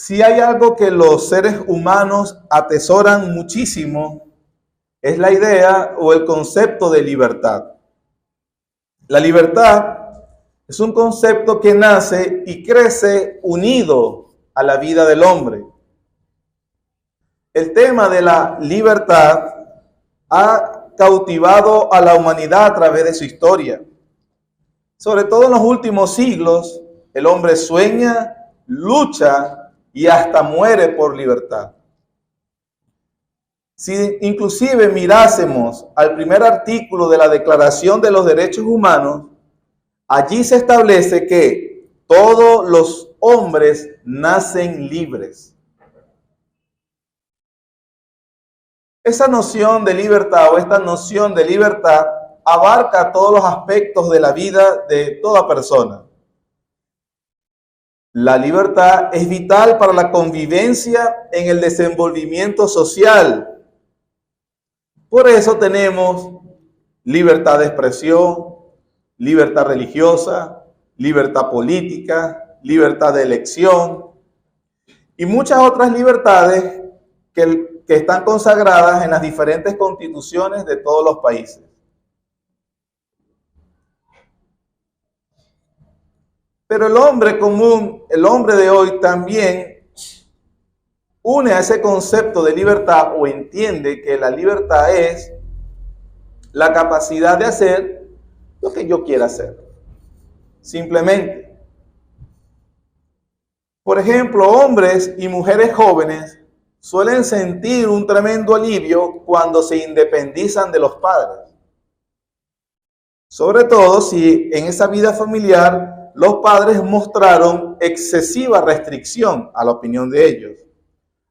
Si hay algo que los seres humanos atesoran muchísimo, es la idea o el concepto de libertad. La libertad es un concepto que nace y crece unido a la vida del hombre. El tema de la libertad ha cautivado a la humanidad a través de su historia. Sobre todo en los últimos siglos, el hombre sueña, lucha y hasta muere por libertad. Si inclusive mirásemos al primer artículo de la Declaración de los Derechos Humanos, allí se establece que todos los hombres nacen libres. Esa noción de libertad o esta noción de libertad abarca todos los aspectos de la vida de toda persona. La libertad es vital para la convivencia en el desenvolvimiento social. Por eso tenemos libertad de expresión, libertad religiosa, libertad política, libertad de elección y muchas otras libertades que están consagradas en las diferentes constituciones de todos los países. Pero el hombre común, el hombre de hoy también une a ese concepto de libertad o entiende que la libertad es la capacidad de hacer lo que yo quiera hacer. Simplemente. Por ejemplo, hombres y mujeres jóvenes suelen sentir un tremendo alivio cuando se independizan de los padres. Sobre todo si en esa vida familiar los padres mostraron excesiva restricción a la opinión de ellos.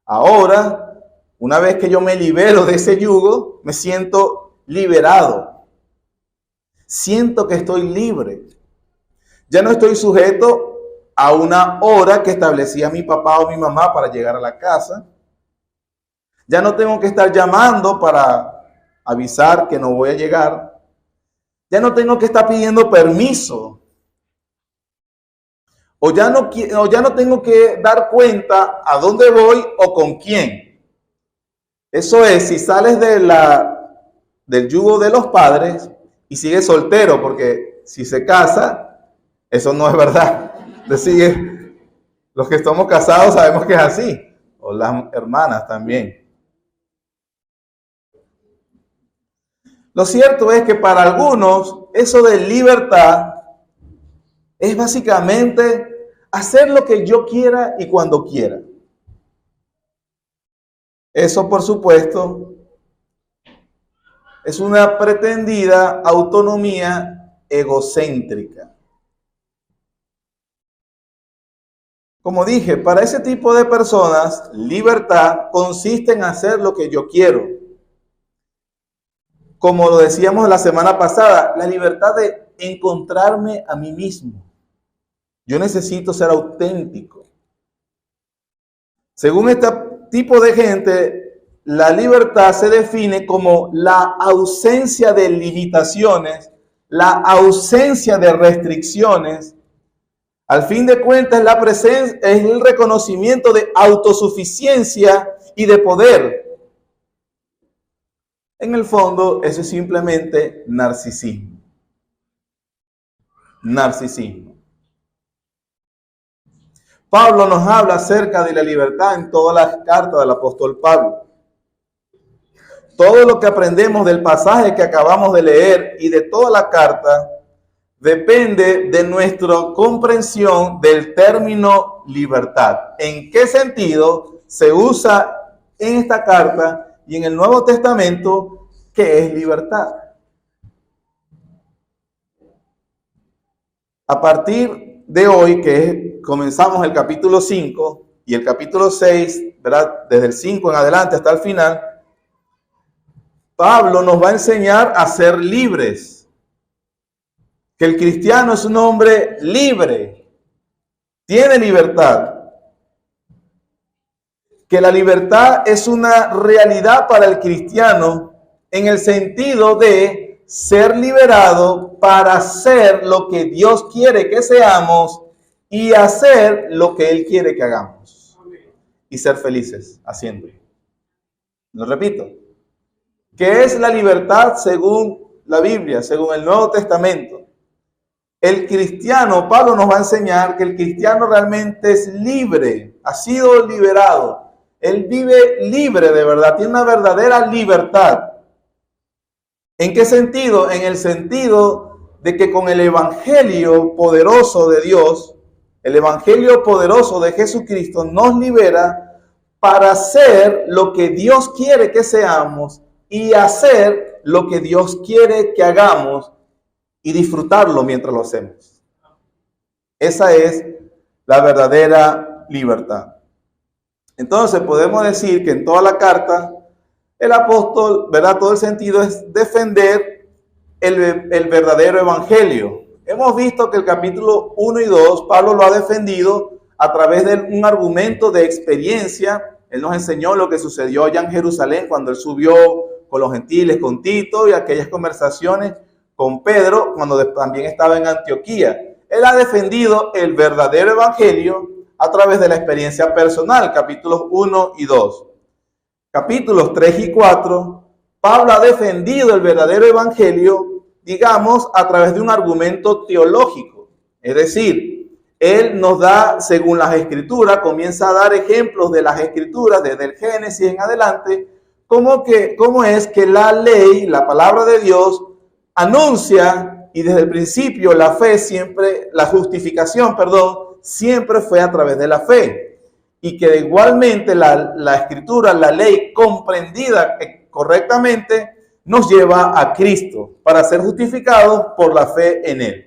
Ahora, una vez que yo me libero de ese yugo, me siento liberado. Siento que estoy libre. Ya no estoy sujeto a una hora que establecía mi papá o mi mamá para llegar a la casa. Ya no tengo que estar llamando para avisar que no voy a llegar. Ya no tengo que estar pidiendo permiso. O ya no tengo que dar cuenta a dónde voy o con quién. Eso es, si sales del yugo de los padres y sigues soltero, porque si se casa, eso no es verdad. Es decir, los que estamos casados sabemos que es así, o las hermanas también. Lo cierto es que para algunos eso de libertad es básicamente hacer lo que yo quiera y cuando quiera. Eso, por supuesto, es una pretendida autonomía egocéntrica. Como dije, para ese tipo de personas, libertad consiste en hacer lo que yo quiero. Como lo decíamos la semana pasada, la libertad de encontrarme a mí mismo. Yo necesito ser auténtico. Según este tipo de gente, la libertad se define como la ausencia de limitaciones, la ausencia de restricciones. Al fin de cuentas, la presencia es el reconocimiento de autosuficiencia y de poder. En el fondo, eso es simplemente narcisismo. Narcisismo. Pablo nos habla acerca de la libertad en todas las cartas del apóstol Pablo. Todo lo que aprendemos del pasaje que acabamos de leer y de toda la carta depende de nuestra comprensión del término libertad. ¿En qué sentido se usa en esta carta y en el Nuevo Testamento qué es libertad? A partir de hoy, comenzamos el capítulo 5 y el capítulo 6, ¿verdad? Desde el 5 en adelante hasta el final, Pablo nos va a enseñar a ser libres. Que el cristiano es un hombre libre, tiene libertad. Que la libertad es una realidad para el cristiano en el sentido de ser liberado para hacer lo que Dios quiere que seamos y hacer lo que Él quiere que hagamos. y ser felices haciéndolo. Lo repito. ¿Qué es la libertad según la Biblia, según el Nuevo Testamento? El cristiano, Pablo nos va a enseñar que el cristiano realmente es libre, ha sido liberado. Él vive libre de verdad, tiene una verdadera libertad. ¿En qué sentido? En el sentido de que con el evangelio poderoso de Dios, el evangelio poderoso de Jesucristo nos libera para hacer lo que Dios quiere que seamos y hacer lo que Dios quiere que hagamos y disfrutarlo mientras lo hacemos. Esa es la verdadera libertad. Entonces podemos decir que en toda la carta el apóstol, ¿verdad? Todo el sentido es defender el verdadero evangelio. Hemos visto que el capítulo 1 y 2, Pablo lo ha defendido a través de un argumento de experiencia. Él nos enseñó lo que sucedió allá en Jerusalén cuando él subió con los gentiles, con Tito, y aquellas conversaciones con Pedro cuando también estaba en Antioquía. Él ha defendido el verdadero evangelio a través de la experiencia personal, capítulos 1 y 2. Capítulos 3 y 4, Pablo ha defendido el verdadero evangelio, digamos, a través de un argumento teológico. Es decir, él nos da, según las escrituras, comienza a dar ejemplos de las escrituras, desde el Génesis en adelante, cómo es que la ley, la palabra de Dios, anuncia, y desde el principio la fe siempre, la justificación, siempre fue a través de la fe. Y que igualmente la escritura, la ley comprendida correctamente, nos lleva a Cristo para ser justificados por la fe en Él.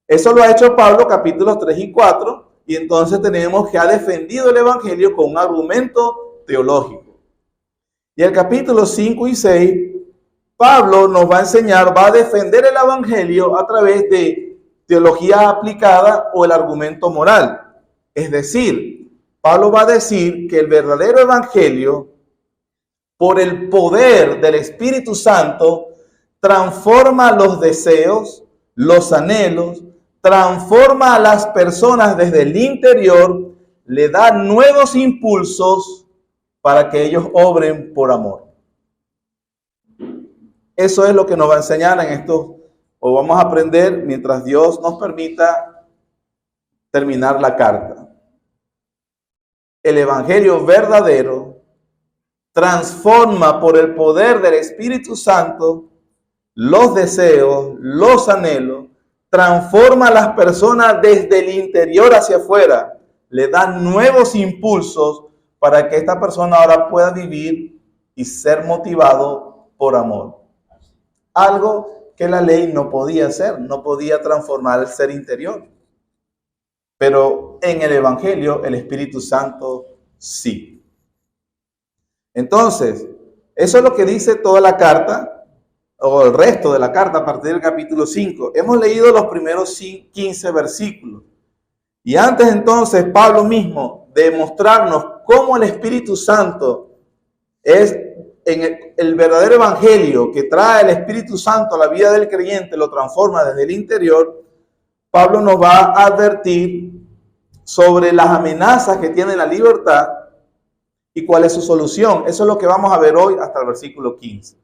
Eso lo ha hecho Pablo, capítulos 3 y 4, y entonces tenemos que ha defendido el evangelio con un argumento teológico. Y el capítulo 5 y 6, Pablo nos va a enseñar, va a defender el evangelio a través de teología aplicada o el argumento moral. Es decir, Pablo va a decir que el verdadero evangelio, por el poder del Espíritu Santo, transforma los deseos, los anhelos, transforma a las personas desde el interior, le da nuevos impulsos para que ellos obren por amor. Eso es lo que nos va a enseñar en esto, o vamos a aprender mientras Dios nos permita terminar la carta. El evangelio verdadero transforma por el poder del Espíritu Santo los deseos, los anhelos, transforma a las personas desde el interior hacia afuera, le da nuevos impulsos para que esta persona ahora pueda vivir y ser motivado por amor. Algo que la ley no podía hacer, no podía transformar el ser interior. Pero en el evangelio el Espíritu Santo sí. Entonces, eso es lo que dice toda la carta, o el resto de la carta a partir del capítulo 5. Hemos leído los primeros 15 versículos. Y antes entonces Pablo mismo de mostrarnos cómo el Espíritu Santo es en el verdadero evangelio que trae el Espíritu Santo a la vida del creyente, lo transforma desde el interior, Pablo nos va a advertir sobre las amenazas que tiene la libertad y cuál es su solución. Eso es lo que vamos a ver hoy hasta el versículo 15.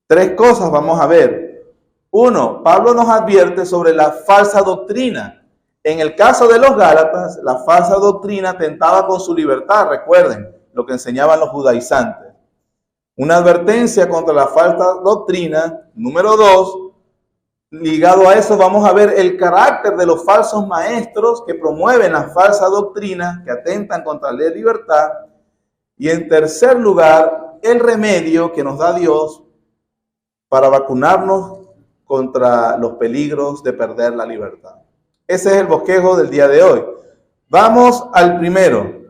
3 cosas vamos a ver. 1, Pablo nos advierte sobre la falsa doctrina. En el caso de los Gálatas, la falsa doctrina atentaba con su libertad. Recuerden lo que enseñaban los judaizantes. Una advertencia contra la falsa doctrina. Número 2, ligado a eso vamos a ver el carácter de los falsos maestros que promueven la falsa doctrina, que atentan contra la libertad. Y en tercer lugar, el remedio que nos da Dios para vacunarnos contra los peligros de perder la libertad. Ese es el bosquejo del día de hoy. Vamos al primero.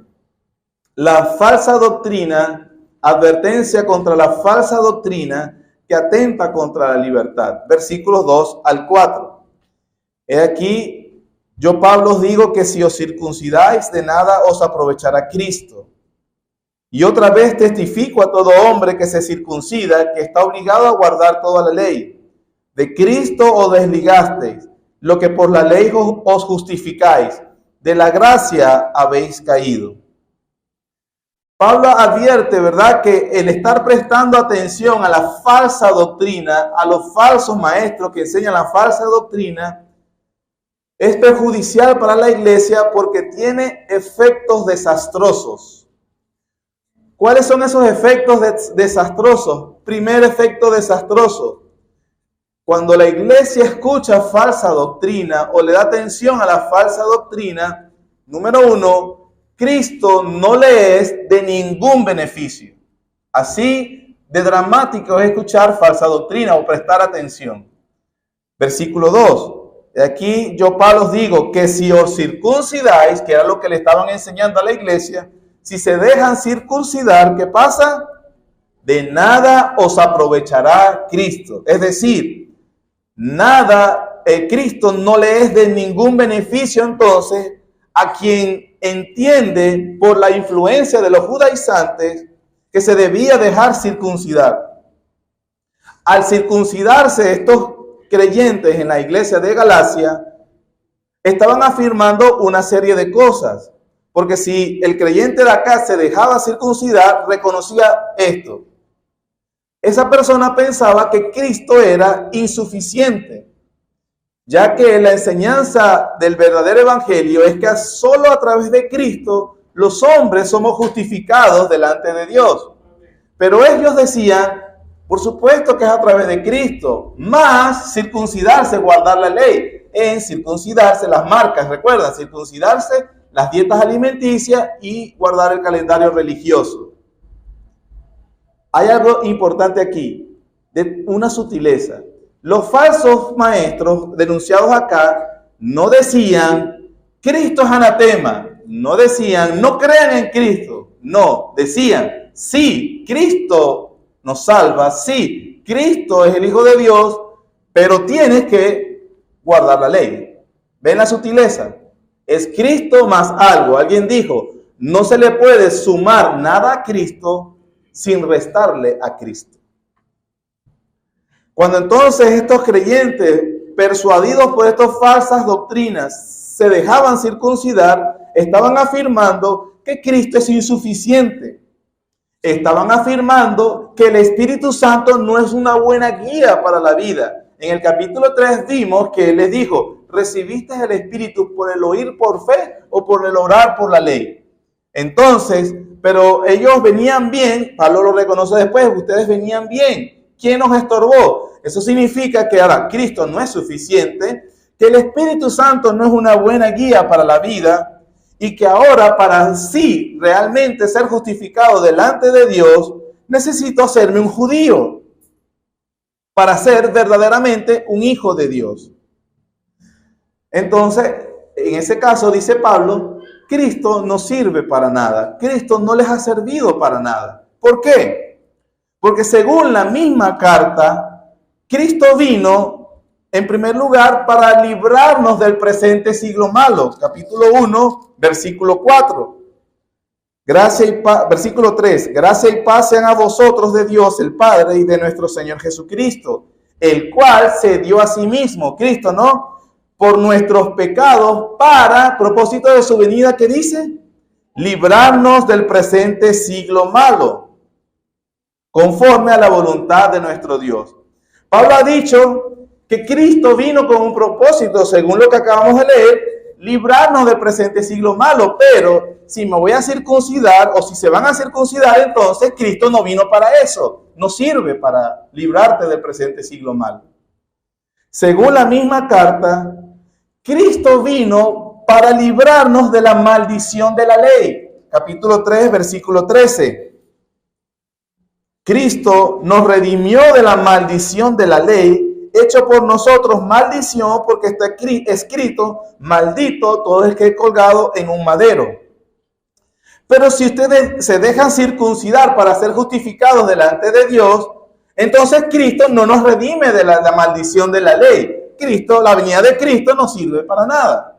La falsa doctrina, advertencia contra la falsa doctrina que atenta contra la libertad. Versículos 2 al 4. He aquí, yo Pablo os digo que si os circuncidáis, de nada os aprovechará Cristo. Y otra vez testifico a todo hombre que se circuncida, que está obligado a guardar toda la ley. De Cristo os desligasteis, lo que por la ley os justificáis, de la gracia habéis caído. Pablo advierte, ¿verdad?, que el estar prestando atención a la falsa doctrina, a los falsos maestros que enseñan la falsa doctrina, es perjudicial para la iglesia porque tiene efectos desastrosos. ¿Cuáles son esos efectos desastrosos? Primer efecto desastroso: cuando la iglesia escucha falsa doctrina o le da atención a la falsa doctrina, número uno, Cristo no le es de ningún beneficio. Así de dramático es escuchar falsa doctrina o prestar atención. Versículo 2. Aquí yo, Pablo, os digo que si os circuncidáis, que era lo que le estaban enseñando a la iglesia, si se dejan circuncidar, ¿qué pasa? De nada os aprovechará Cristo. Es decir, nada, Cristo no le es de ningún beneficio entonces a quien entiende por la influencia de los judaizantes que se debía dejar circuncidar. Al circuncidarse estos creyentes en la iglesia de Galacia, estaban afirmando una serie de cosas. Porque si el creyente de acá se dejaba circuncidar, reconocía esto: esa persona pensaba que Cristo era insuficiente, ya que la enseñanza del verdadero evangelio es que solo a través de Cristo los hombres somos justificados delante de Dios. Pero ellos decían, por supuesto que es a través de Cristo, más circuncidarse, guardar la ley, en circuncidarse las marcas, recuerdan, circuncidarse las dietas alimenticias y guardar el calendario religioso. Hay algo importante aquí, de una sutileza. Los falsos maestros denunciados acá no decían Cristo es anatema, no decían no crean en Cristo, no, decían sí, Cristo nos salva, sí, Cristo es el Hijo de Dios, pero tienes que guardar la ley. ¿Ven la sutileza? Es Cristo más algo. Alguien dijo, no se le puede sumar nada a Cristo sin restarle a Cristo. Cuando entonces estos creyentes, persuadidos por estas falsas doctrinas, se dejaban circuncidar, estaban afirmando que Cristo es insuficiente. Estaban afirmando que el Espíritu Santo no es una buena guía para la vida. En el capítulo 3 vimos que Él les dijo, ¿recibiste el Espíritu por el oír por fe o por el orar por la ley? Entonces, pero ellos venían bien, Pablo lo reconoce después, ustedes venían bien. ¿Quién nos estorbó? Eso significa que ahora Cristo no es suficiente, que el Espíritu Santo no es una buena guía para la vida y que ahora para sí realmente ser justificado delante de Dios, necesito hacerme un judío para ser verdaderamente un hijo de Dios. Entonces, en ese caso, dice Pablo, Cristo no sirve para nada. Cristo no les ha servido para nada. ¿Por qué? Porque según la misma carta, Cristo vino en primer lugar para librarnos del presente siglo malo. Capítulo 1, versículo 4. Versículo 3. Gracia y paz sean a vosotros de Dios el Padre y de nuestro Señor Jesucristo, el cual se dio a sí mismo, Cristo, ¿no?, por nuestros pecados para propósito de su venida, ¿qué dice? Librarnos del presente siglo malo, conforme a la voluntad de nuestro Dios. Pablo ha dicho que Cristo vino con un propósito, según lo que acabamos de leer, librarnos del presente siglo malo, pero si me voy a circuncidar o si se van a circuncidar, entonces Cristo no vino para eso, no sirve para librarte del presente siglo malo. Según la misma carta, Cristo vino para librarnos de la maldición de la ley. Capítulo 3, versículo 13. Cristo nos redimió de la maldición de la ley, hecho por nosotros maldición, porque está escrito, maldito todo el que es colgado en un madero. Pero si ustedes se dejan circuncidar para ser justificados delante de Dios, entonces Cristo no nos redime de la maldición de la ley. Cristo, la venida de Cristo no sirve para nada.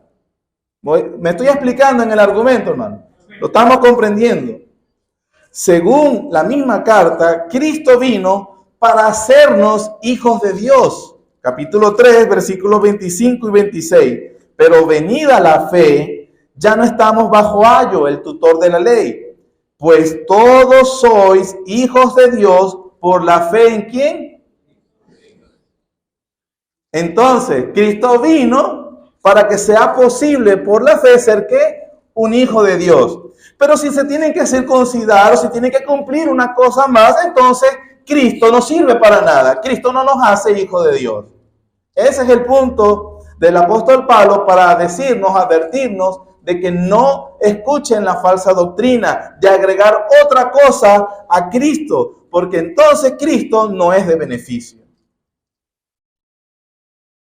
Me estoy explicando en el argumento, hermano. Lo estamos comprendiendo. Según la misma carta, Cristo vino para hacernos hijos de Dios. Capítulo 3, versículos 25 y 26. Pero venida la fe, ya no estamos bajo ayo, el tutor de la ley. pues todos sois hijos de Dios por la fe en ¿quién? Entonces, Cristo vino para que sea posible por la fe ser ¿qué? Un hijo de Dios. Pero si se tienen que circuncidar o si tienen que cumplir una cosa más, entonces Cristo no sirve para nada. Cristo no nos hace hijo de Dios. Ese es el punto del apóstol Pablo para decirnos, advertirnos de que no escuchen la falsa doctrina de agregar otra cosa a Cristo, porque entonces Cristo no es de beneficio.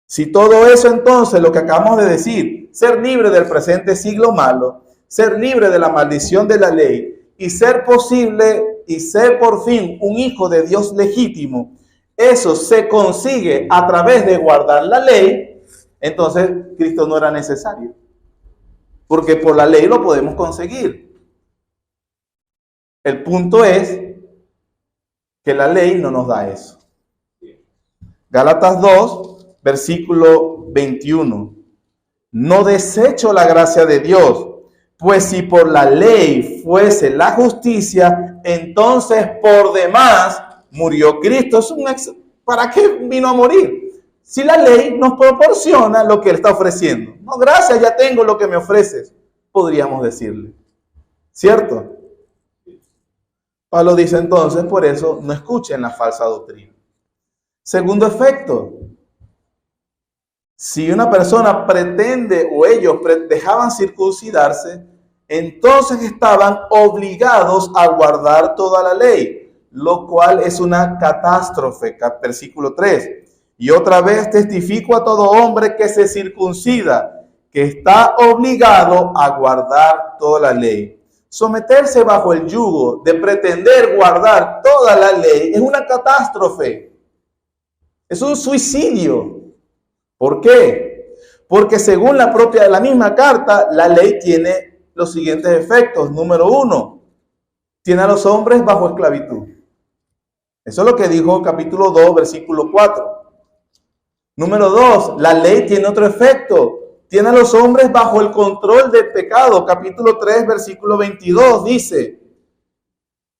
Si todo eso entonces, lo que acabamos de decir, ser libre del presente siglo malo, ser libre de la maldición de la ley y ser posible y ser por fin un hijo de Dios legítimo, eso se consigue a través de guardar la ley, entonces Cristo no era necesario. Porque por la ley lo podemos conseguir. El punto es que la ley no nos da eso. Gálatas 2, versículo 21. No desecho la gracia de Dios, pues si por la ley fuese la justicia, entonces por demás murió Cristo. ¿Para qué vino a morir? Si la ley nos proporciona lo que Él está ofreciendo. No, gracias, ya tengo lo que me ofreces, podríamos decirle. ¿Cierto? Pablo dice entonces, por eso no escuchen la falsa doctrina. Segundo efecto. Si una persona pretende o ellos dejaban circuncidarse, entonces estaban obligados a guardar toda la ley, lo cual es una catástrofe. Versículo 3. Y otra vez testifico a todo hombre que se circuncida, que está obligado a guardar toda la ley. Someterse bajo el yugo de pretender guardar toda la ley es una catástrofe. Es un suicidio. ¿Por qué? Porque según la misma carta, la ley tiene los siguientes efectos. Número 1, tiene a los hombres bajo esclavitud. Eso es lo que dijo capítulo 2, versículo 4. Número 2, la ley tiene otro efecto. Tiene a los hombres bajo el control del pecado. Capítulo 3, versículo 22 dice: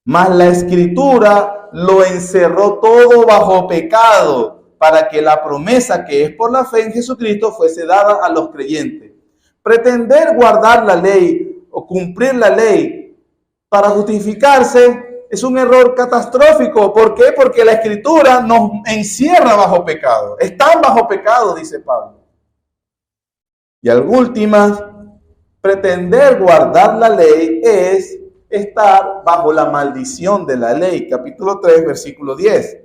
mas la escritura lo encerró todo bajo pecado, para que la promesa que es por la fe en Jesucristo fuese dada a los creyentes. Pretender guardar la ley o cumplir la ley para justificarse es un error catastrófico. ¿Por qué? Porque la escritura nos encierra bajo pecado. Están bajo pecado, dice Pablo. Y al último, pretender guardar la ley es estar bajo la maldición de la ley. Capítulo 3, versículo 10.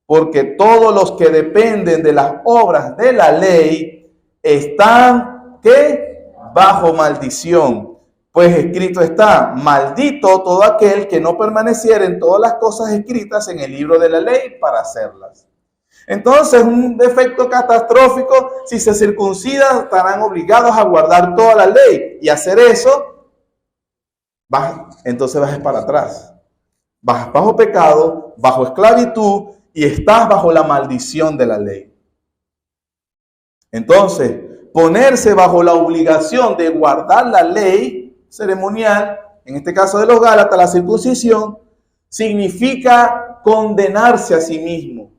Porque todos los que dependen de las obras de la ley están, ¿qué? Bajo maldición. Pues escrito está: maldito todo aquel que no permaneciera en todas las cosas escritas en el libro de la ley para hacerlas. Entonces, un defecto catastrófico: si se circuncidan, estarán obligados a guardar toda la ley. Y hacer eso, entonces vas para atrás. Vas bajo pecado, bajo esclavitud, y estás bajo la maldición de la ley. Entonces, ponerse bajo la obligación de guardar la ley ceremonial, en este caso de los Gálatas, la circuncisión, significa condenarse a sí mismo,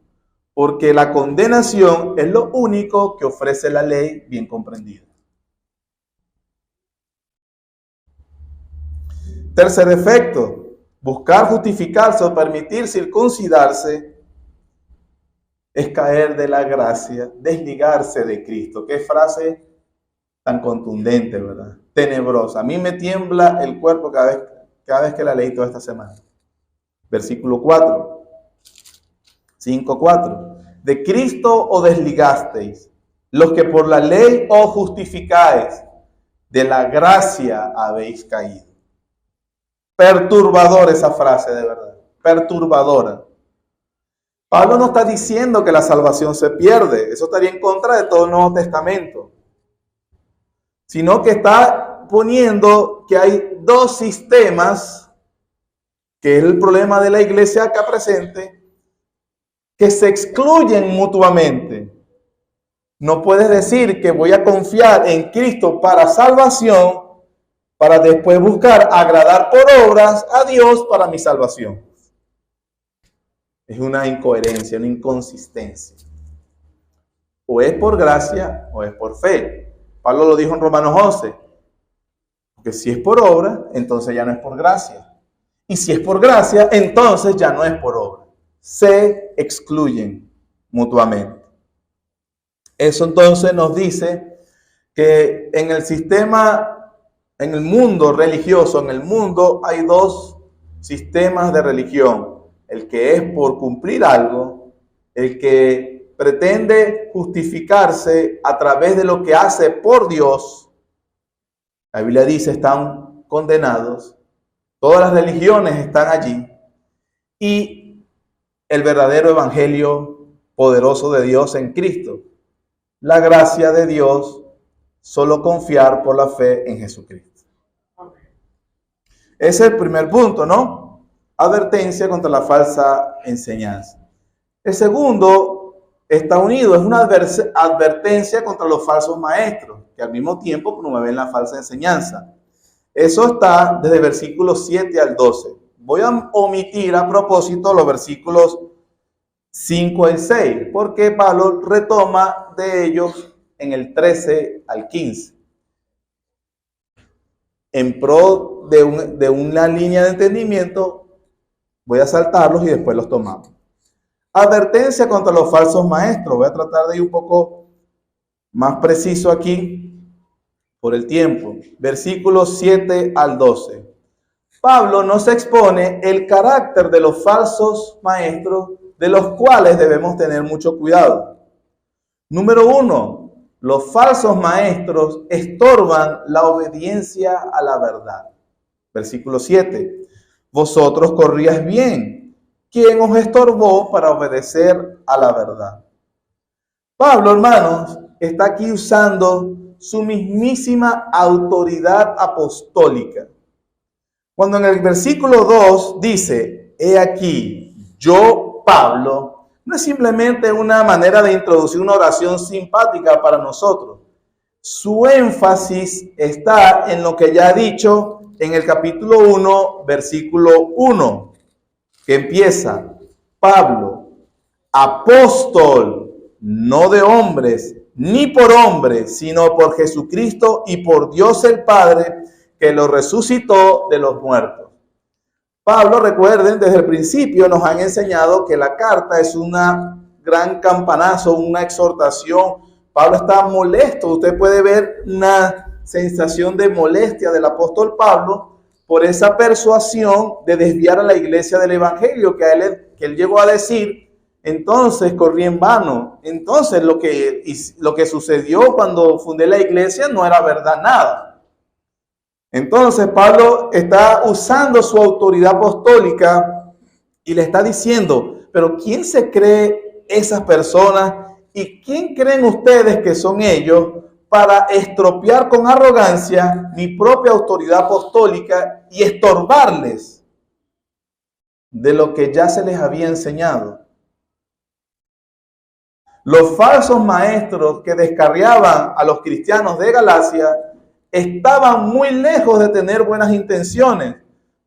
porque la condenación es lo único que ofrece la ley bien comprendida. Tercer efecto: buscar justificarse o permitir circuncidarse es caer de la gracia, desligarse de Cristo. Qué frase tan contundente, ¿verdad? Tenebrosa. A mí me tiembla el cuerpo cada vez que la leí toda esta semana. Versículo 4. 5:4. De Cristo os desligasteis, los que por la ley os justificáis, de la gracia habéis caído. Perturbadora esa frase, de verdad. Perturbadora. Pablo no está diciendo que la salvación se pierde. Eso estaría en contra de todo el Nuevo Testamento. Sino que está poniendo que hay dos sistemas, que es el problema de la iglesia acá presente, que se excluyen mutuamente. No puedes decir que voy a confiar en Cristo para salvación para después buscar agradar por obras a Dios para mi salvación. Es una incoherencia, una inconsistencia. O es por gracia o es por fe. Pablo lo dijo en Romanos 11. Porque si es por obra, entonces ya no es por gracia. Y si es por gracia, entonces ya no es por obra. Se excluyen mutuamente. Eso entonces nos dice que en el sistema, en el mundo religioso, en el mundo hay dos sistemas de religión. El que es por cumplir algo, el que pretende justificarse a través de lo que hace por Dios. La Biblia dice, están condenados. Todas las religiones están allí. Y el verdadero evangelio poderoso de Dios en Cristo. La gracia de Dios, solo confiar por la fe en Jesucristo. Ese es el primer punto, ¿no? Advertencia contra la falsa enseñanza. El segundo está unido, es una advertencia contra los falsos maestros, que al mismo tiempo promueven la falsa enseñanza. Eso está desde versículos 7 al 12. Voy a omitir a propósito los versículos 5 al 6, porque Pablo retoma de ellos en el 13 al 15. En pro de una línea de entendimiento, voy a saltarlos y después los tomamos. Advertencia contra los falsos maestros. Voy a tratar de ir un poco más preciso aquí por el tiempo. Versículos 7 al 12. Pablo nos expone el carácter de los falsos maestros, de los cuales debemos tener mucho cuidado. Número 1. Los falsos maestros estorban la obediencia a la verdad. Versículo 7. Vosotros corríais bien. ¿Quién os estorbó para obedecer a la verdad? Pablo, hermanos, está aquí usando su mismísima autoridad apostólica. Cuando en el versículo 2 dice, he aquí, yo, Pablo, no es simplemente una manera de introducir una oración simpática para nosotros. Su énfasis está en lo que ya ha dicho en el capítulo 1, versículo 1. Que empieza, Pablo, apóstol, no de hombres, ni por hombres, sino por Jesucristo y por Dios el Padre, que lo resucitó de los muertos. Pablo, recuerden, desde el principio nos han enseñado que la carta es una gran campanazo, una exhortación. Pablo está molesto, usted puede ver una sensación de molestia del apóstol Pablo, por esa persuasión de desviar a la iglesia del evangelio que él llegó a decir, entonces corrí en vano. Entonces lo que sucedió cuando fundé la iglesia no era verdad nada. Entonces Pablo está usando su autoridad apostólica y le está diciendo, pero ¿quién se cree esas personas y quién creen ustedes que son ellos para estropear con arrogancia mi propia autoridad apostólica y estorbarles de lo que ya se les había enseñado? Los falsos maestros que descarriaban a los cristianos de Galacia estaban muy lejos de tener buenas intenciones.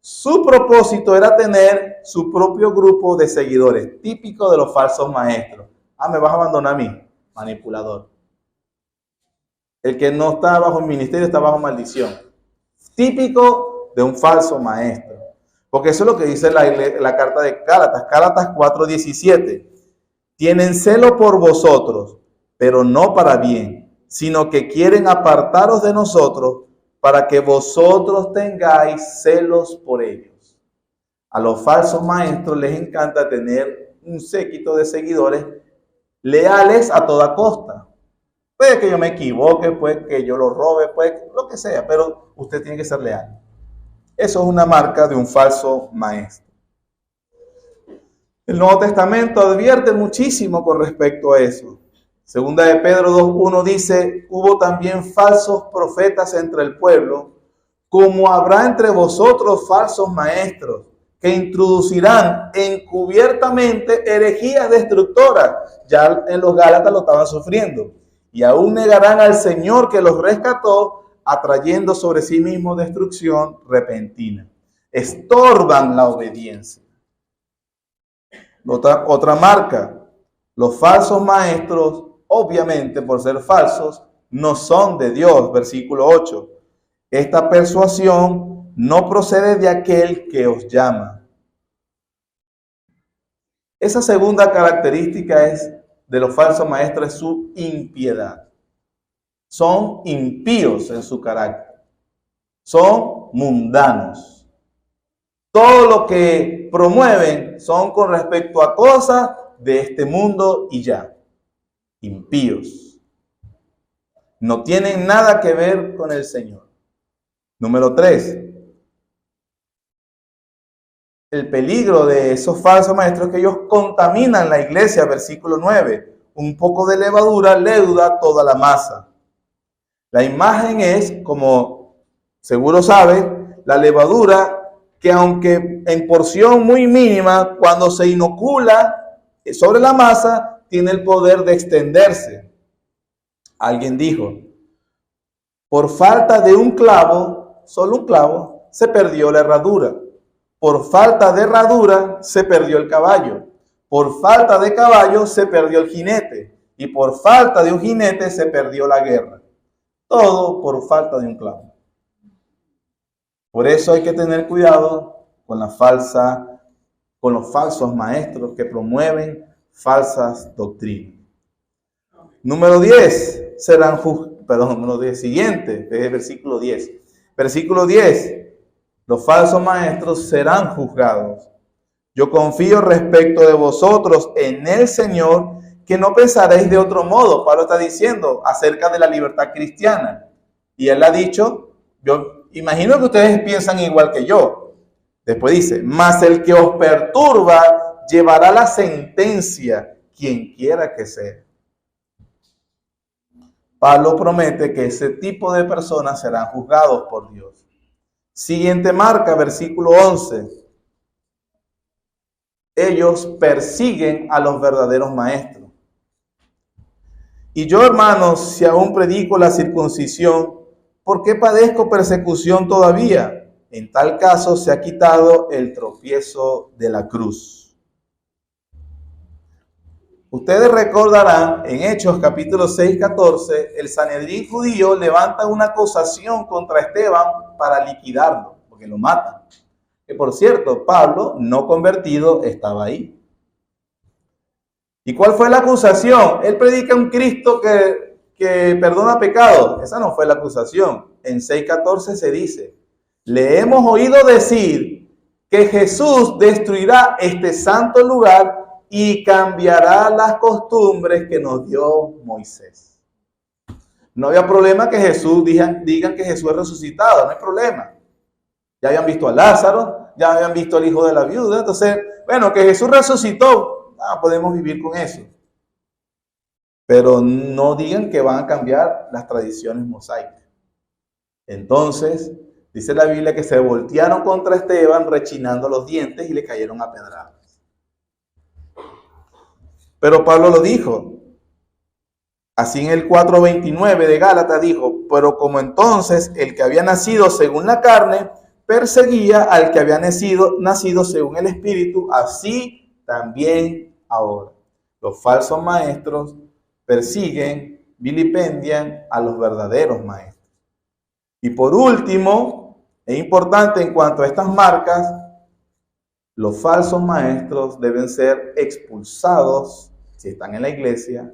Su propósito era tener su propio grupo de seguidores, típico de los falsos maestros. Me vas a abandonar a mí, manipulador. El que no está bajo el ministerio está bajo maldición. Típico de un falso maestro. Porque eso es lo que dice la carta de Gálatas. Gálatas 4:17. Tienen celo por vosotros, pero no para bien, sino que quieren apartaros de nosotros para que vosotros tengáis celos por ellos. A los falsos maestros les encanta tener un séquito de seguidores leales a toda costa. Puede que yo me equivoque, puede que yo lo robe, puede lo que sea, pero usted tiene que ser leal. Eso es una marca de un falso maestro. El Nuevo Testamento advierte muchísimo con respecto a eso. Segunda de Pedro 2:1 dice, hubo también falsos profetas entre el pueblo, como habrá entre vosotros falsos maestros, que introducirán encubiertamente herejías destructoras. Ya en los Gálatas lo estaban sufriendo. Y aún negarán al Señor que los rescató, atrayendo sobre sí mismo destrucción repentina. Estorban la obediencia. Otra marca. Los falsos maestros, obviamente por ser falsos, no son de Dios. Versículo 8. Esta persuasión no procede de aquel que os llama. Esa segunda característica de los falsos maestros es su impiedad. Son impíos en su carácter. Son mundanos. Todo lo que promueven son con respecto a cosas de este mundo y ya. Impíos. No tienen nada que ver con el Señor. Número 3. El peligro de esos falsos maestros es que ellos contaminan la iglesia. Versículo 9. Un poco de levadura leuda toda la masa. La imagen es, como seguro sabe, la levadura que aunque en porción muy mínima, cuando se inocula sobre la masa, tiene el poder de extenderse. Alguien dijo, por falta de un clavo, solo un clavo, se perdió la herradura. Por falta de herradura, se perdió el caballo. Por falta de caballo, se perdió el jinete. Y por falta de un jinete, se perdió la guerra. Todo por falta de un clavo. Por eso hay que tener cuidado con los falsos maestros que promueven falsas doctrinas. Número 10, siguiente, es el versículo 10. Versículo 10, los falsos maestros serán juzgados. Yo confío respecto de vosotros en el Señor, que no pensaréis de otro modo. Pablo está diciendo acerca de la libertad cristiana. Y él ha dicho, yo imagino que ustedes piensan igual que yo. Después dice, mas el que os perturba llevará la sentencia, quien quiera que sea. Pablo promete que ese tipo de personas serán juzgados por Dios. Siguiente marca, versículo 11. Ellos persiguen a los verdaderos maestros. Y yo, hermanos, si aún predico la circuncisión, ¿por qué padezco persecución todavía? En tal caso se ha quitado el tropiezo de la cruz. Ustedes recordarán en Hechos capítulo 6, 14, el Sanedrín judío levanta una acusación contra Esteban para liquidarlo, porque lo matan. Que por cierto, Pablo, no convertido, estaba ahí. ¿Y cuál fue la acusación? Él predica un Cristo que perdona pecados. Esa no fue la acusación. En 6:14 se dice, le hemos oído decir que Jesús destruirá este santo lugar y cambiará las costumbres que nos dio Moisés. No había problema que Jesús digan que Jesús es resucitado, no hay problema. Ya habían visto a Lázaro, ya habían visto al hijo de la viuda. Entonces, bueno, que Jesús resucitó, podemos vivir con eso. Pero no digan que van a cambiar las tradiciones mosaicas. Entonces, dice la Biblia que se voltearon contra Esteban rechinando los dientes y le cayeron a pedradas. Pero Pablo lo dijo. Así en el 4:29 de Gálatas dijo, pero como entonces el que había nacido según la carne perseguía al que había nacido según el Espíritu, así también ahora. Los falsos maestros persiguen, vilipendian a los verdaderos maestros. Y por último, es importante en cuanto a estas marcas, los falsos maestros deben ser expulsados, si están en la iglesia,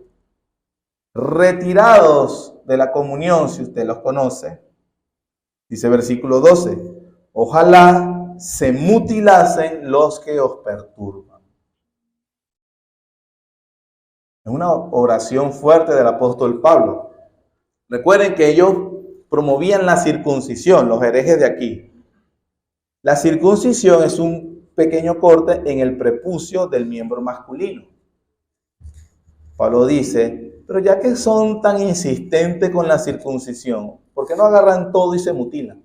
retirados de la comunión, si usted los conoce. Dice versículo 12, ojalá se mutilasen los que os perturban. Es una oración fuerte del apóstol Pablo. Recuerden que ellos promovían la circuncisión, los herejes de aquí. La circuncisión es un pequeño corte en el prepucio del miembro masculino. Pablo dice, pero ya que son tan insistentes con la circuncisión, ¿por qué no agarran todo y se mutilan?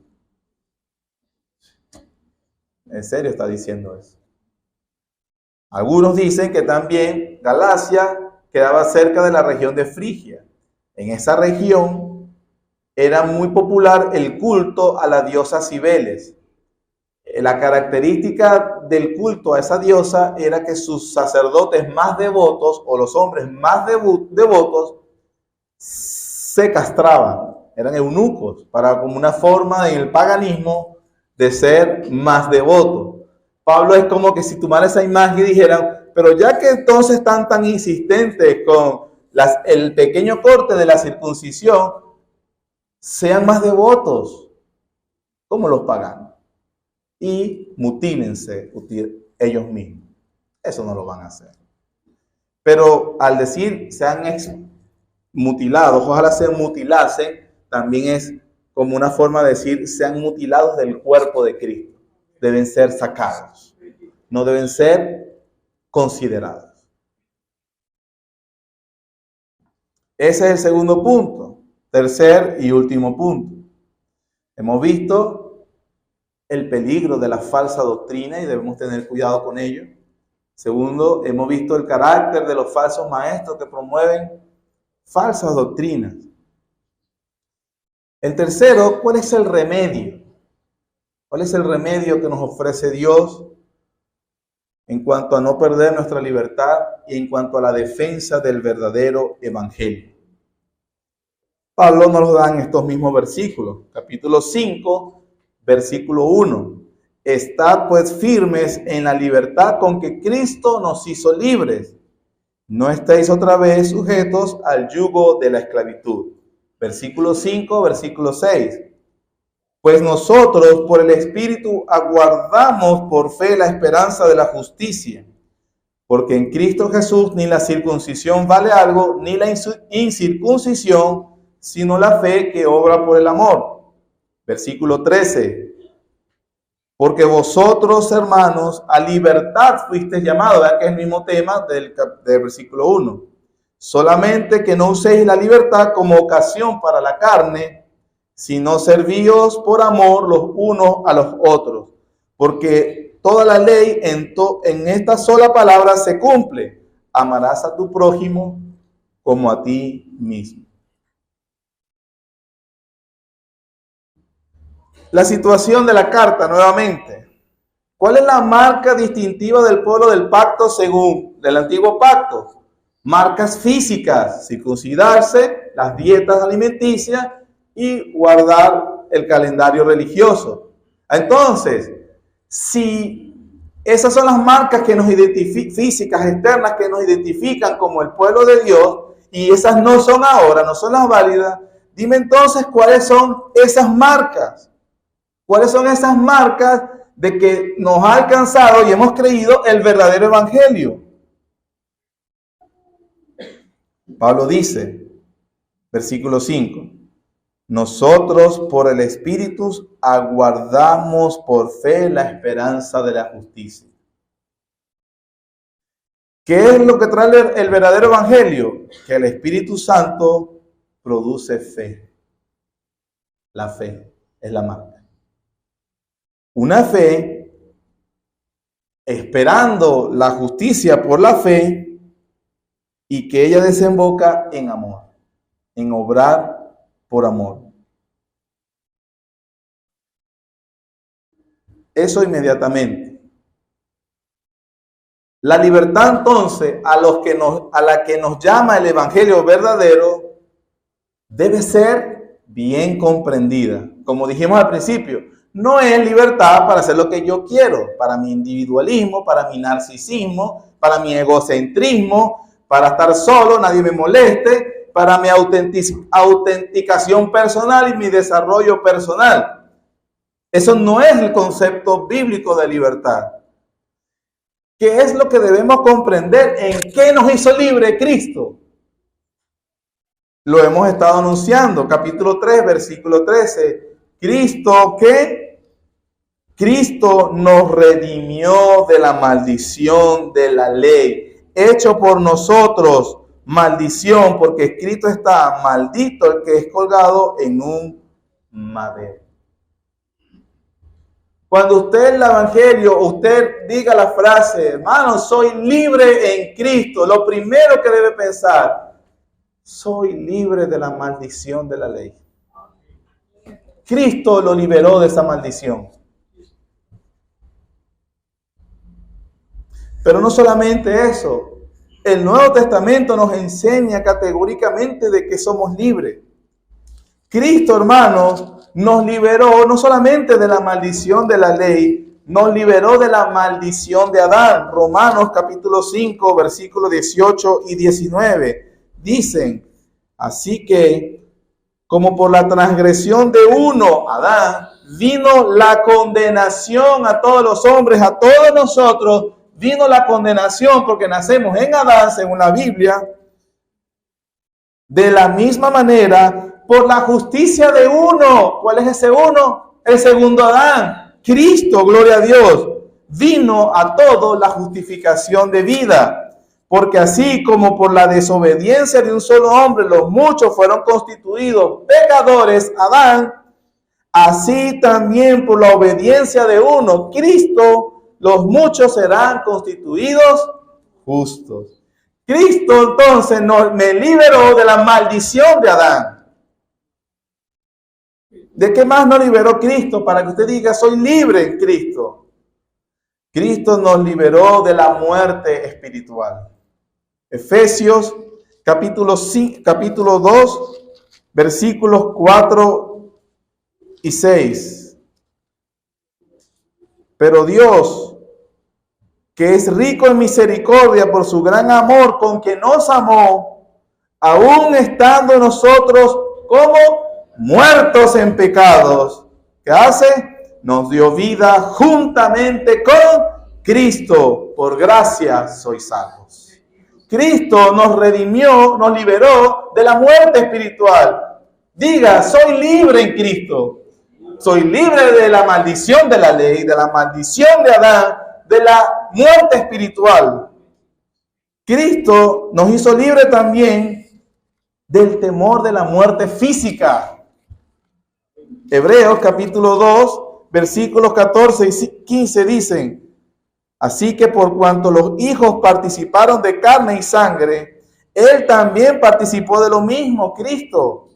En serio está diciendo eso. Algunos dicen que también Galacia quedaba cerca de la región de Frigia. En esa región era muy popular el culto a la diosa Cibeles. La característica del culto a esa diosa era que sus sacerdotes más devotos o los hombres más devotos se castraban, eran eunucos, para como una forma en el paganismo de ser más devotos. Pablo es como que si tomara esa imagen y dijeran, pero ya que entonces están tan insistentes con el pequeño corte de la circuncisión, sean más devotos como los paganos y mutílense ellos mismos. Eso no lo van a hacer. Pero al decir sean mutilados, ojalá sean mutilarse, también es como una forma de decir sean mutilados del cuerpo de Cristo. Deben ser sacados, no deben ser considerados. Ese es el segundo punto. Tercer y último punto. Hemos visto el peligro de la falsa doctrina y debemos tener cuidado con ello. Segundo, hemos visto el carácter de los falsos maestros que promueven falsas doctrinas. El tercero, ¿cuál es el remedio? ¿Cuál es el remedio que nos ofrece Dios en cuanto a no perder nuestra libertad y en cuanto a la defensa del verdadero evangelio? Pablo nos lo da en estos mismos versículos. Capítulo 5, versículo 1. Estad pues firmes en la libertad con que Cristo nos hizo libres. No estéis otra vez sujetos al yugo de la esclavitud. Versículo 5, versículo 6. Pues nosotros por el Espíritu aguardamos por fe la esperanza de la justicia. Porque en Cristo Jesús ni la circuncisión vale algo, ni la incircuncisión, sino la fe que obra por el amor. Versículo 13. Porque vosotros, hermanos, a libertad fuisteis llamados. Vean que es el mismo tema del versículo 1. Solamente que no uséis la libertad como ocasión para la carne, sino servíos por amor los unos a los otros. Porque toda la ley en esta sola palabra se cumple. Amarás a tu prójimo como a ti mismo. La situación de la carta nuevamente. ¿Cuál es la marca distintiva del pueblo del pacto según el antiguo pacto? Marcas físicas, circuncidarse, las dietas alimenticias y guardar el calendario religioso. Entonces, si esas son las marcas que nos físicas, externas, que nos identifican como el pueblo de Dios, y esas no son ahora, no son las válidas, dime entonces cuáles son esas marcas. ¿Cuáles son esas marcas de que nos ha alcanzado y hemos creído el verdadero evangelio? Pablo dice, versículo 5, nosotros por el Espíritu aguardamos por fe la esperanza de la justicia. ¿Qué es lo que trae el verdadero evangelio? Que el Espíritu Santo produce fe. La fe es la marca. Una fe, esperando la justicia por la fe, y que ella desemboca en amor, en obrar por amor. Eso inmediatamente. La libertad entonces a la que nos llama el evangelio verdadero debe ser bien comprendida. Como dijimos al principio, no es libertad para hacer lo que yo quiero, para mi individualismo, para mi narcisismo, para mi egocentrismo, para estar solo, nadie me moleste, para mi autenticación personal y mi desarrollo personal. Eso no es el concepto bíblico de libertad. ¿Qué es lo que debemos comprender? ¿En qué nos hizo libre Cristo? Lo hemos estado anunciando, capítulo 3, versículo 13. Cristo, ¿qué? Cristo nos redimió de la maldición de la ley, hecho por nosotros maldición, porque escrito está, maldito el que es colgado en un madero. Cuando usted en el evangelio, usted diga la frase, hermano, soy libre en Cristo, lo primero que debe pensar, soy libre de la maldición de la ley. Cristo lo liberó de esa maldición. Pero no solamente eso, el Nuevo Testamento nos enseña categóricamente de que somos libres. Cristo, hermanos, nos liberó no solamente de la maldición de la ley, nos liberó de la maldición de Adán. Romanos capítulo 5, versículos 18 y 19 dicen, así que como por la transgresión de uno, Adán, vino la condenación a todos los hombres, a todos nosotros, vino la condenación porque nacemos en Adán, según la Biblia. De la misma manera, por la justicia de uno. ¿Cuál es ese uno? El segundo Adán. Cristo, gloria a Dios, vino a todos la justificación de vida. Porque así como por la desobediencia de un solo hombre los muchos fueron constituidos pecadores, Adán, así también por la obediencia de uno, Cristo, los muchos serán constituidos justos. Cristo entonces me liberó de la maldición de Adán. ¿De qué más nos liberó Cristo? Para que usted diga, soy libre en Cristo. Cristo nos liberó de la muerte espiritual. Efesios capítulo 2, versículos 4 y 6. Pero Dios, que es rico en misericordia por su gran amor con que nos amó, aún estando nosotros como muertos en pecados, ¿qué hace? Nos dio vida juntamente con Cristo. Por gracia sois salvos. Cristo nos redimió, nos liberó de la muerte espiritual. Diga, soy libre en Cristo. Soy libre de la maldición de la ley, de la maldición de Adán, de la muerte espiritual. Cristo nos hizo libre también del temor de la muerte física. Hebreos capítulo 2, versículos 14 y 15 dicen, así que por cuanto los hijos participaron de carne y sangre, él también participó de lo mismo, Cristo,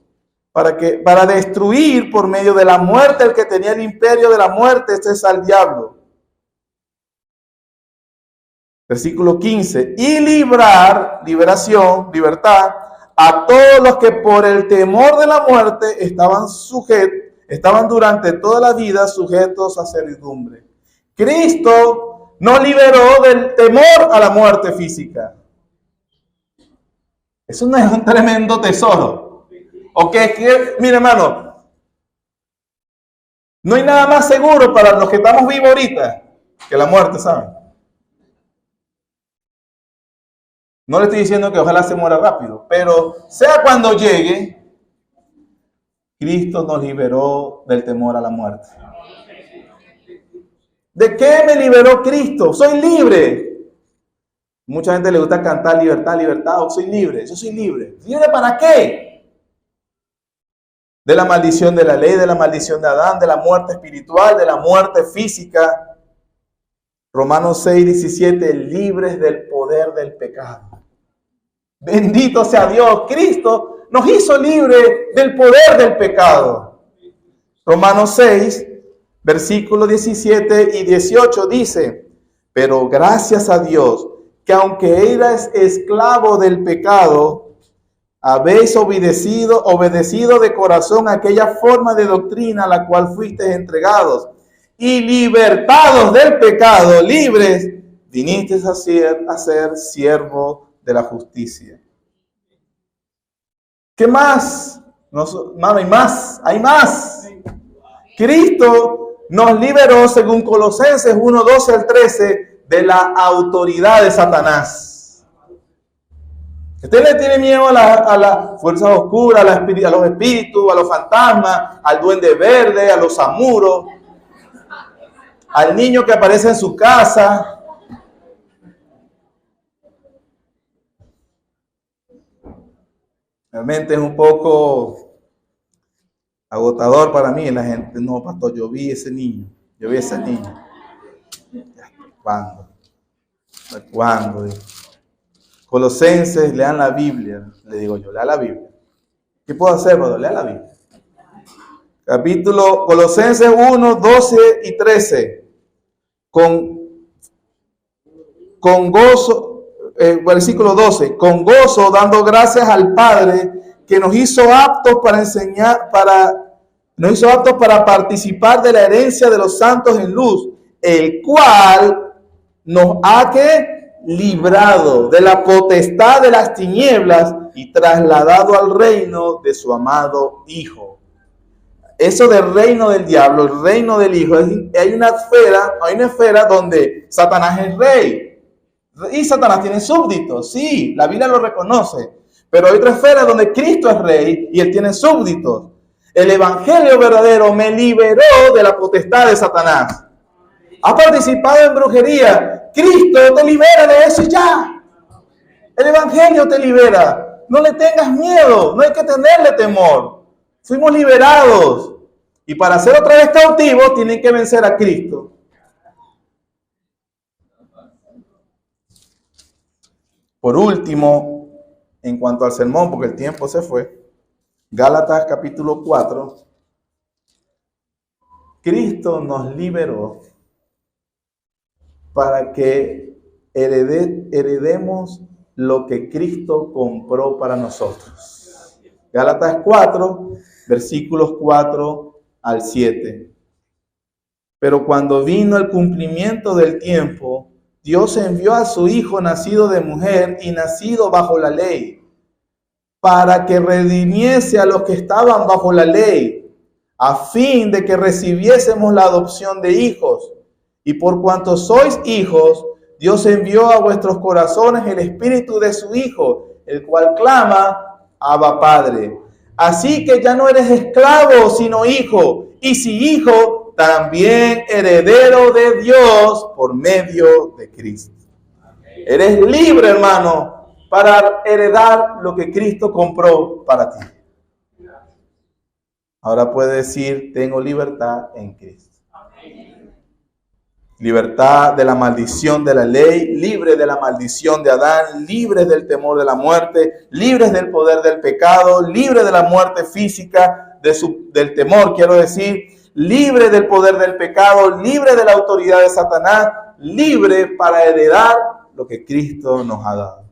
para destruir por medio de la muerte el que tenía el imperio de la muerte, este es al diablo. Versículo 15, y libertad, a todos los que por el temor de la muerte estaban durante toda la vida sujetos a servidumbre. Cristo nos liberó del temor a la muerte física. Eso no es un tremendo tesoro. ¿Ok? Mire, hermano, no hay nada más seguro para los que estamos vivos ahorita que la muerte, ¿saben? No le estoy diciendo que ojalá se muera rápido, pero sea cuando llegue, Cristo nos liberó del temor a la muerte. ¿De qué me liberó Cristo? Soy libre. Mucha gente le gusta cantar libertad, libertad. Oh, soy libre. Yo soy libre. ¿Libre para qué? De la maldición de la ley, de la maldición de Adán, de la muerte espiritual, de la muerte física. Romanos 6, 17. Libres del poder del pecado. Bendito sea Dios. Cristo nos hizo libres del poder del pecado. Romanos 6. Versículos 17 y 18 dice, pero gracias a Dios, que aunque eras esclavo del pecado, habéis obedecido de corazón aquella forma de doctrina a la cual fuisteis entregados, y libertados del pecado, libres, vinisteis a ser siervo de la justicia. ¿Qué más? Hermano, hay más. Cristo nos liberó, según Colosenses 1, 12 al 13, de la autoridad de Satanás. Usted le tiene miedo a las fuerzas oscuras, a los espíritus, a los fantasmas, al duende verde, a los samuros, al niño que aparece en su casa. Realmente es un poco agotador para mí. La gente, no, pastor, yo vi ese niño. ¿Cuándo? Colosenses, lean la Biblia. Le digo yo, lea la Biblia. ¿Qué puedo hacer, brother? Lea la Biblia. Capítulo Colosenses 1, 12 y 13. Con gozo, versículo 12, con gozo dando gracias al Padre que nos hizo aptos para participar de la herencia de los santos en luz, el cual nos ha librado de la potestad de las tinieblas y trasladado al reino de su amado Hijo. Eso del reino del diablo, el reino del Hijo, hay una esfera donde Satanás es rey. Y Satanás tiene súbditos, sí, la Biblia lo reconoce. Pero hay otra esfera donde Cristo es rey y él tiene súbditos. El evangelio verdadero me liberó de la potestad de Satanás. ¿Has participado en brujería? Cristo te libera de eso y ya. El evangelio te libera. No le tengas miedo, no hay que tenerle temor. Fuimos liberados. Y para ser otra vez cautivos tienen que vencer a Cristo. Por último, en cuanto al sermón, porque el tiempo se fue, Gálatas capítulo 4, Cristo nos liberó para que heredemos lo que Cristo compró para nosotros. Gálatas 4, versículos 4 al 7. Pero cuando vino el cumplimiento del tiempo, Dios envió a su Hijo nacido de mujer y nacido bajo la ley, para que redimiese a los que estaban bajo la ley, a fin de que recibiésemos la adopción de hijos. Y por cuanto sois hijos, Dios envió a vuestros corazones el espíritu de su Hijo, el cual clama, Abba Padre. Así que ya no eres esclavo, sino hijo, y si hijo, también heredero de Dios por medio de Cristo. Eres libre, hermano, para heredar lo que Cristo compró para ti. Ahora puedes decir, tengo libertad en Cristo. Libertad de la maldición de la ley, libre de la maldición de Adán, libres del temor de la muerte, libres del poder del pecado, libre de la muerte física, del temor, quiero decir, libre del poder del pecado, libre de la autoridad de Satanás, libre para heredar lo que Cristo nos ha dado.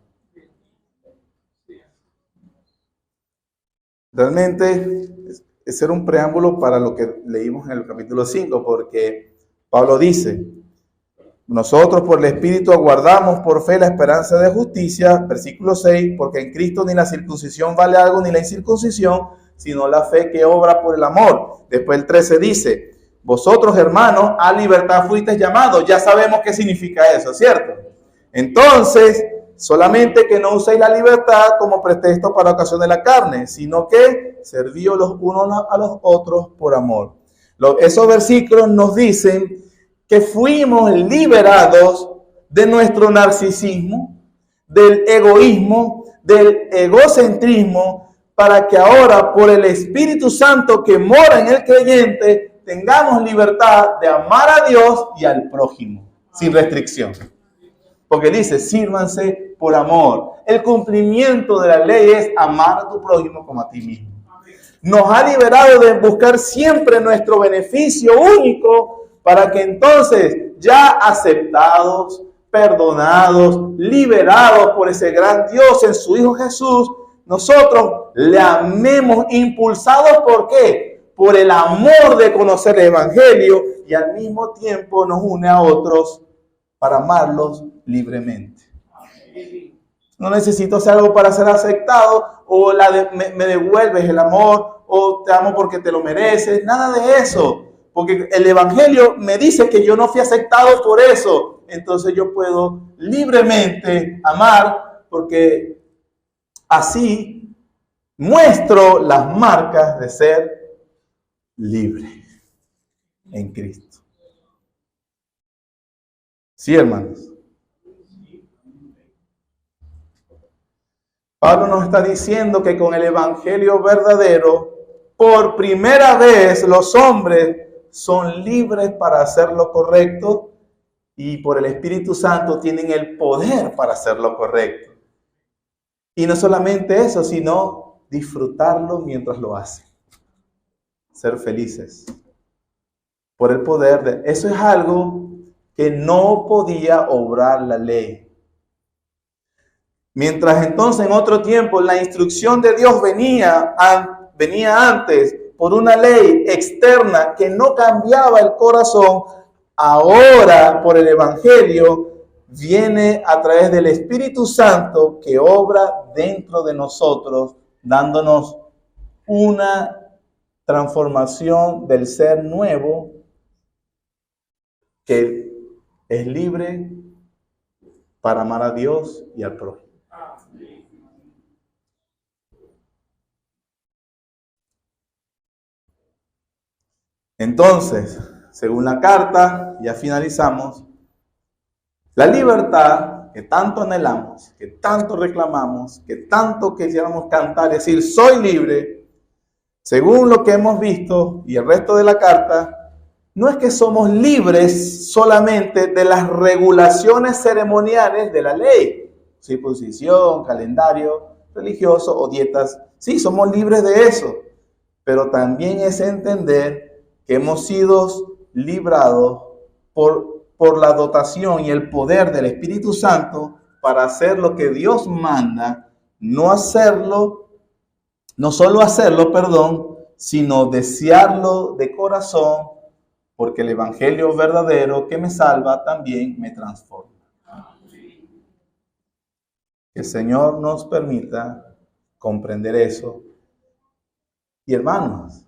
Realmente, ese era un preámbulo para lo que leímos en el capítulo 5, porque Pablo dice, nosotros por el Espíritu aguardamos por fe la esperanza de justicia, versículo 6, porque en Cristo ni la circuncisión vale algo ni la incircuncisión, sino la fe que obra por el amor. Después el 13 dice, vosotros hermanos a libertad fuisteis llamados. Ya sabemos qué significa eso, ¿cierto? Entonces, solamente que no uséis la libertad como pretexto para ocasión de la carne, sino que servíos los unos a los otros por amor. Esos versículos nos dicen que fuimos liberados de nuestro narcisismo, del egoísmo, del egocentrismo, para que ahora por el Espíritu Santo que mora en el creyente tengamos libertad de amar a Dios y al prójimo, sin restricción. Porque dice, sírvanse por amor. El cumplimiento de la ley es amar a tu prójimo como a ti mismo. Nos ha liberado de buscar siempre nuestro beneficio único, para que entonces, ya aceptados, perdonados, liberados por ese gran Dios en su Hijo Jesús, nosotros le amemos, impulsados ¿por qué? Por el amor de conocer el Evangelio, y al mismo tiempo nos une a otros para amarlos libremente. No necesito hacer algo para ser aceptado, o me devuelves el amor, o te amo porque te lo mereces, nada de eso. Porque el Evangelio me dice que yo no fui aceptado por eso. Entonces yo puedo libremente amar, porque así muestro las marcas de ser libre en Cristo. Sí, hermanos. Pablo nos está diciendo que con el Evangelio verdadero, por primera vez los hombres son libres para hacer lo correcto, y por el Espíritu Santo tienen el poder para hacer lo correcto. Y no solamente eso, sino disfrutarlo mientras lo hacen. ser felices. Por el poder de... Eso es algo que no podía obrar la ley. Mientras entonces en otro tiempo la instrucción de Dios venía antes por una ley externa que no cambiaba el corazón, ahora por el Evangelio viene a través del Espíritu Santo que obra dentro de nosotros, dándonos una transformación del ser nuevo que es libre para amar a Dios y al prójimo. Entonces, según la carta, ya finalizamos, la libertad que tanto anhelamos, que tanto reclamamos, que tanto quisiéramos cantar y decir, soy libre, según lo que hemos visto y el resto de la carta, no es que somos libres solamente de las regulaciones ceremoniales de la ley, circuncisión, calendario religioso o dietas. Sí, somos libres de eso, pero también es entender que hemos sido librados por la dotación y el poder del Espíritu Santo para hacer lo que Dios manda, no solo hacerlo, sino desearlo de corazón, porque el Evangelio verdadero que me salva también me transforma. Que el Señor nos permita comprender eso. Y hermanos,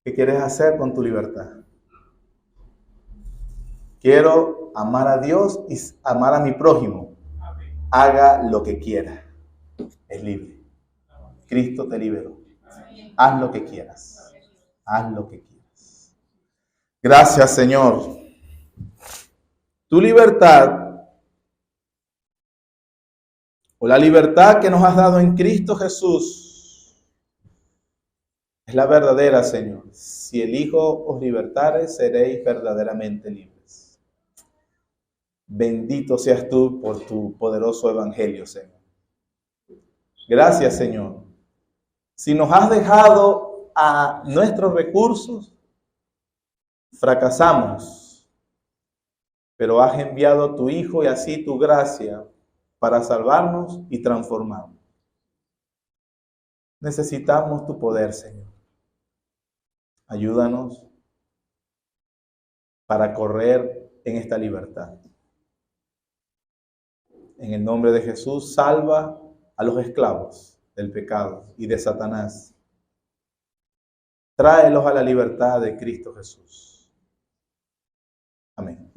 ¿qué quieres hacer con tu libertad? Quiero amar a Dios y amar a mi prójimo. Haga lo que quiera. Es libre. Cristo te liberó. Haz lo que quieras. Haz lo que quieras. Gracias, Señor. Tu libertad, o la libertad que nos has dado en Cristo Jesús, es la verdadera, Señor. Si el Hijo os libertare, seréis verdaderamente libres. Bendito seas tú por tu poderoso evangelio, Señor. Gracias, Señor. Si nos has dejado a nuestros recursos, fracasamos, pero has enviado a tu Hijo y así tu gracia para salvarnos y transformarnos. Necesitamos tu poder, Señor. Ayúdanos para correr en esta libertad. En el nombre de Jesús, salva a los esclavos del pecado y de Satanás. Tráelos a la libertad de Cristo Jesús. Amén.